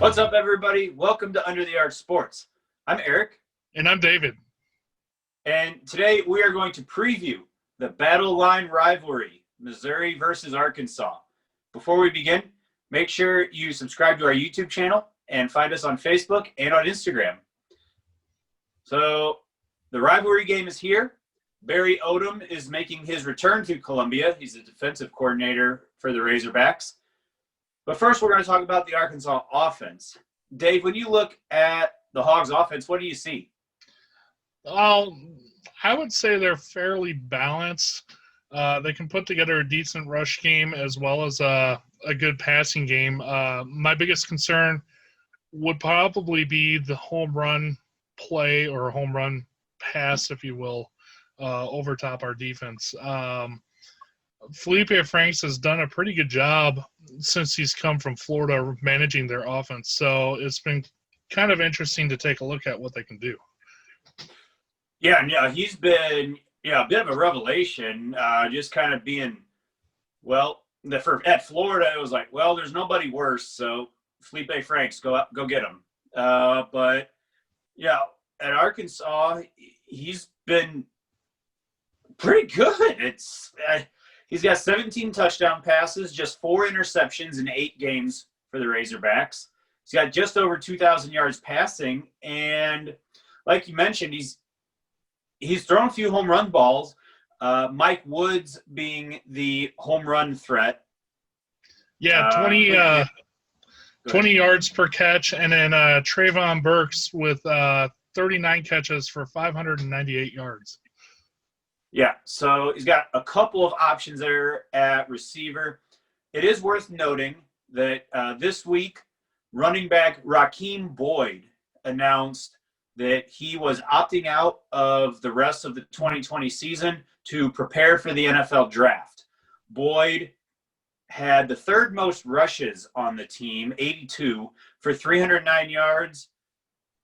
What's up, everybody? Welcome to Under the Arch Sports. I'm Eric. And I'm David. And today we are going to preview the Battle Line Rivalry, Missouri versus Arkansas. Before we begin, make sure you subscribe to our YouTube channel and find us on Facebook and on Instagram. So the rivalry game is here. Barry Odom is making his return to Columbia. He's the defensive coordinator for the Razorbacks. But first, we're going to talk about the Arkansas offense. Dave, when you look at the Hogs offense, what do you see? I would say they're fairly balanced. They can put together a decent rush game as well as a good passing game. My biggest concern would probably be the home run play or home run pass, if you will, over top our defense. Felipe Franks has done a pretty good job since he's come from Florida managing their offense. So it's been kind of interesting to take a look at what they can do. Yeah, he's been a bit of a revelation, just kind of being, at Florida, it was like, well, there's nobody worse, so Felipe Franks, go get him. But, at Arkansas, he's been pretty good. He's got 17 touchdown passes, just 4 interceptions in 8 games for the Razorbacks. He's got just over 2,000 yards passing, and like you mentioned, he's thrown a few home run balls. Mike Woods being the home run threat. Yeah, 20 yards per catch, and then Trayvon Burks with 39 catches for 598 yards. Yeah, so he's got a couple of options there at receiver. It is worth noting that this week, running back Rakeem Boyd announced that he was opting out of the rest of the 2020 season to prepare for the NFL draft. Boyd had the third most rushes on the team, 82, for 309 yards,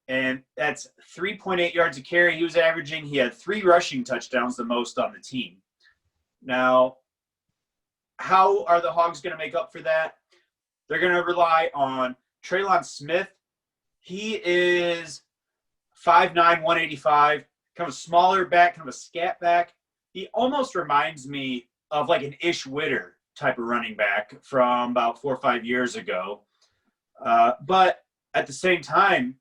and that's 3.8 yards a carry he was averaging. He had 3 rushing touchdowns, the most on the team. Now, how are the Hogs going to make up for that? They're going to rely on Traylon Smith. He is 5'9", 185, kind of a smaller back, kind of a scat back. He almost reminds me of like an Ish Witter type of running back from about 4 or 5 years ago. But at the same time,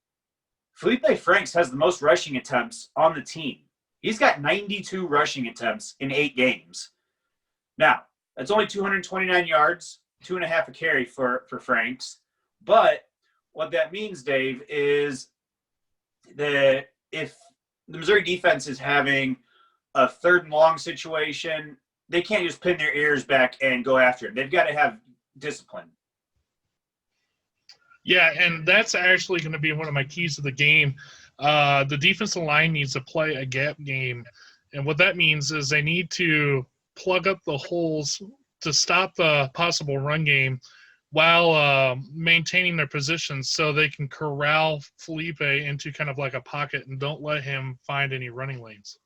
Felipe Franks has the most rushing attempts on the team. He's got 92 rushing attempts in 8 games. Now, that's only 229 yards, 2.5 a carry for Franks. But what that means, Dave, is that if the Missouri defense is having a 3rd and long situation, they can't just pin their ears back and go after it. They've got to have discipline. Yeah, and that's actually going to be one of my keys to the game. The defensive line needs to play a gap game. And what that means is they need to plug up the holes to stop the possible run game while maintaining their positions so they can corral Felipe into kind of like a pocket and don't let him find any running lanes.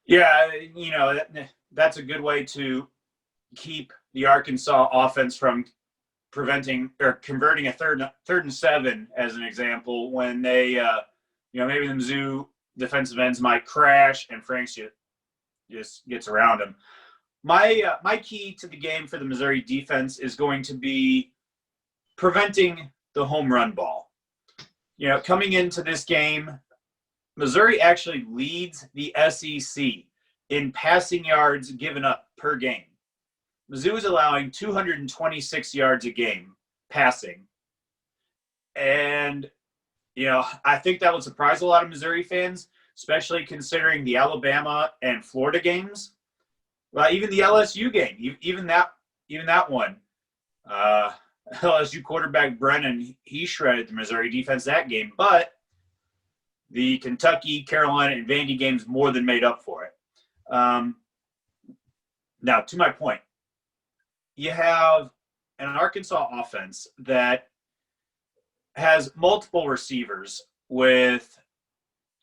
Yeah, that's a good way to keep the Arkansas offense from preventing or converting a third and 7 as an example when they, maybe the Mizzou defensive ends might crash and Franks just gets around them. My key to the game for the Missouri defense is going to be preventing the home run ball. Coming into this game, Missouri actually leads the SEC in passing yards given up per game. Mizzou is allowing 226 yards a game passing. And, I think that would surprise a lot of Missouri fans, especially considering the Alabama and Florida games. Well, even the LSU game, even that one. LSU quarterback Brennan, he shredded the Missouri defense that game. But the Kentucky, Carolina, and Vandy games more than made up for it. Now, to my point, you have an Arkansas offense that has multiple receivers with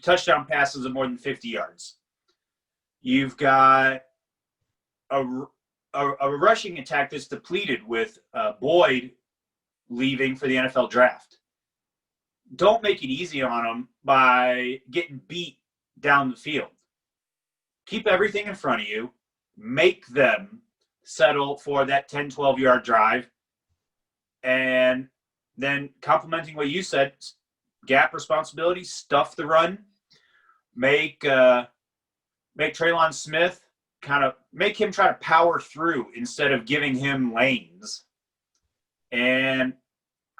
touchdown passes of more than 50 yards. You've got a rushing attack that's depleted with Boyd leaving for the NFL draft. Don't make it easy on them by getting beat down the field. Keep everything in front of you. Make them settle for that 10, 12-yard drive. And then complementing what you said, gap responsibility, stuff the run. Make Traylon Smith make him try to power through instead of giving him lanes. And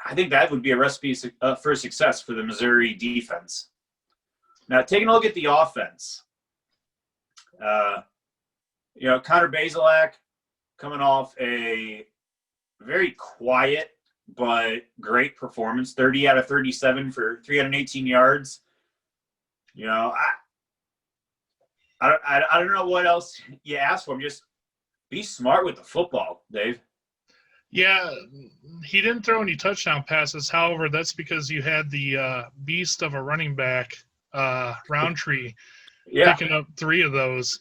I think that would be a recipe for success for the Missouri defense. Now, taking a look at the offense, Connor Bazelak coming off a very quiet but great performance, 30 out of 37 for 318 yards. I don't know what else you ask for him. Just be smart with the football, Dave. Yeah, he didn't throw any touchdown passes. However, that's because you had the beast of a running back, Roundtree, picking up 3 of those.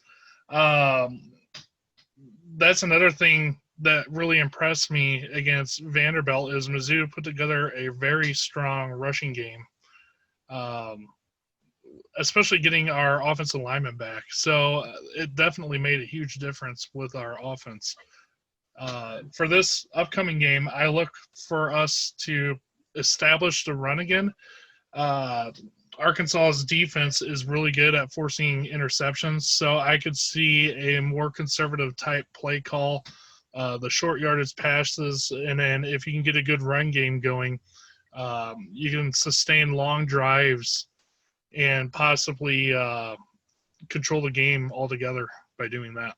That's another thing that really impressed me against Vanderbilt is Mizzou put together a very strong rushing game, especially getting our offensive lineman back. So it definitely made a huge difference with our offense. For this upcoming game, I look for us to establish the run again. Arkansas's defense is really good at forcing interceptions, so I could see a more conservative type play call, the short yardage passes, and then if you can get a good run game going, you can sustain long drives and possibly control the game altogether by doing that.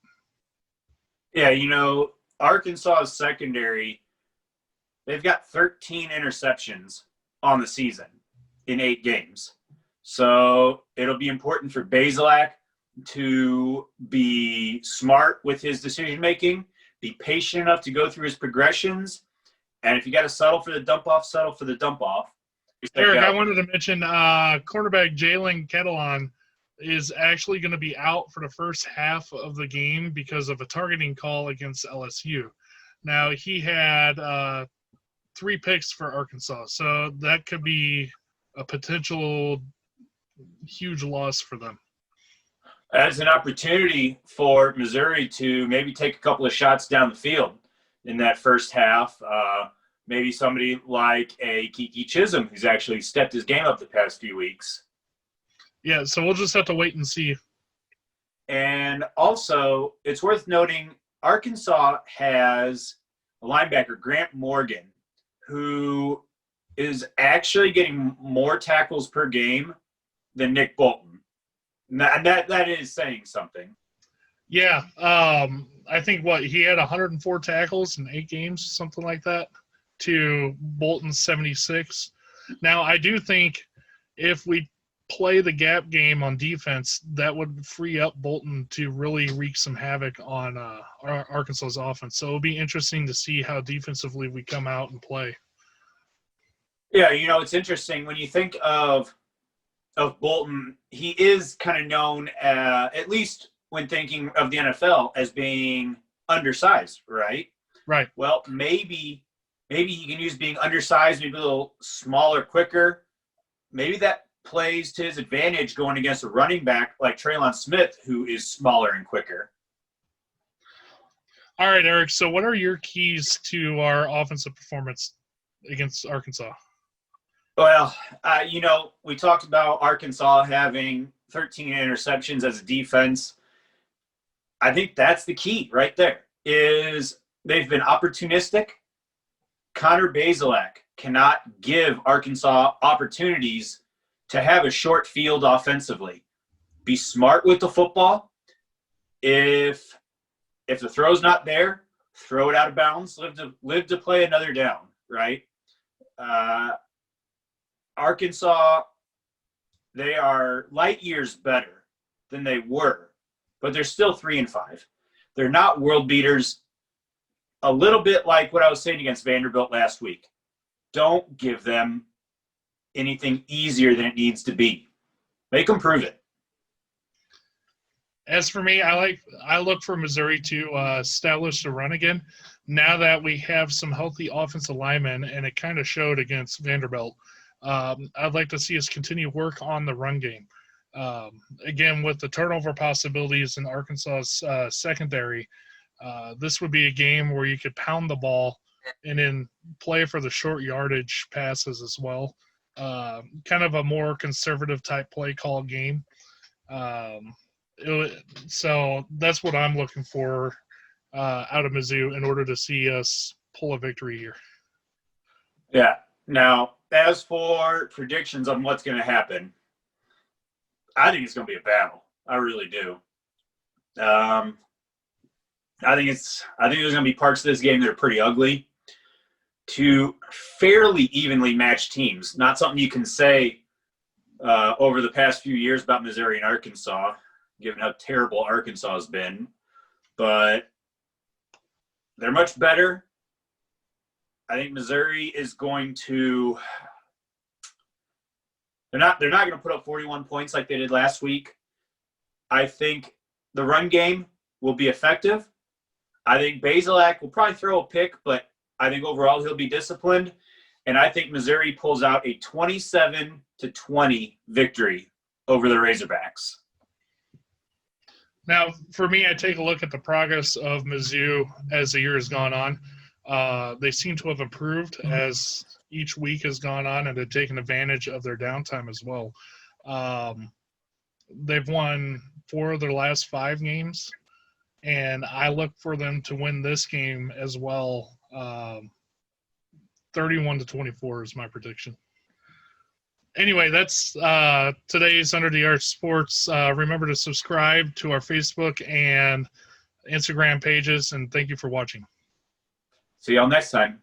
Yeah, Arkansas's secondary, they've got 13 interceptions on the season in 8 games. So it'll be important for Bazelak to be smart with his decision-making, be patient enough to go through his progressions, and if you got to settle for the dump-off, settle for the dump-off. Eric, I wanted to mention cornerback Jalen Catalon is actually going to be out for the first half of the game because of a targeting call against LSU. Now, he had 3 picks for Arkansas, so that could be a potential huge loss for them. As an opportunity for Missouri to maybe take a couple of shots down the field in that first half. Maybe somebody like a Kiki Chisholm who's actually stepped his game up the past few weeks. Yeah, so we'll just have to wait and see. And also, it's worth noting, Arkansas has a linebacker, Grant Morgan, who is actually getting more tackles per game than Nick Bolton. And that is saying something. Yeah, I think he had 104 tackles in 8 games, something like that, to Bolton's 76. Now, I do think if we play the gap game on defense, that would free up Bolton to really wreak some havoc on Arkansas's offense. So it'll be interesting to see how defensively we come out and play. Yeah, it's interesting when you think of Bolton. He is kind of known, at least when thinking of the NFL, as being undersized, right? Right. Well, maybe he can use being undersized, maybe a little smaller, quicker. Maybe that plays to his advantage going against a running back like Traylon Smith, who is smaller and quicker. All right, Eric. So what are your keys to our offensive performance against Arkansas? Well, we talked about Arkansas having 13 interceptions as a defense. I think that's the key right there, is they've been opportunistic. Connor Bazelak cannot give Arkansas opportunities to have a short field offensively. Be smart with the football. If the throw's not there, throw it out of bounds. Live to play another down, right? Arkansas, they are light years better than they were, but they're still 3-5. They're not world beaters. A little bit like what I was saying against Vanderbilt last week. Don't give them anything easier than it needs to be. Make them prove it. As for me, I look for Missouri to establish the run again. Now that we have some healthy offensive linemen, and it kind of showed against Vanderbilt, I'd like to see us continue work on the run game. Again, with the turnover possibilities in Arkansas's secondary, this would be a game where you could pound the ball and then play for the short yardage passes as well. Kind of a more conservative type play call game. So that's what I'm looking for out of Mizzou in order to see us pull a victory here. Yeah. Now, as for predictions on what's going to happen, I think it's going to be a battle. I really do. I think there's going to be parts of this game that are pretty ugly. Two fairly evenly matched teams. Not something you can say over the past few years about Missouri and Arkansas, given how terrible Arkansas has been. But they're much better. I think Missouri is going to – they're not going to put up 41 points like they did last week. I think the run game will be effective. I think Bazelak will probably throw a pick, but I think overall he'll be disciplined. And I think Missouri pulls out a 27-20 victory over the Razorbacks. Now, for me, I take a look at the progress of Mizzou as the year has gone on. They seem to have improved as each week has gone on, and they've taken advantage of their downtime as well. They've won 4 of their last 5 games, and I look for them to win this game as well. 31-24 is my prediction. Anyway, that's today's Under the Arch Sports. Remember to subscribe to our Facebook and Instagram pages, and thank you for watching. See y'all next time.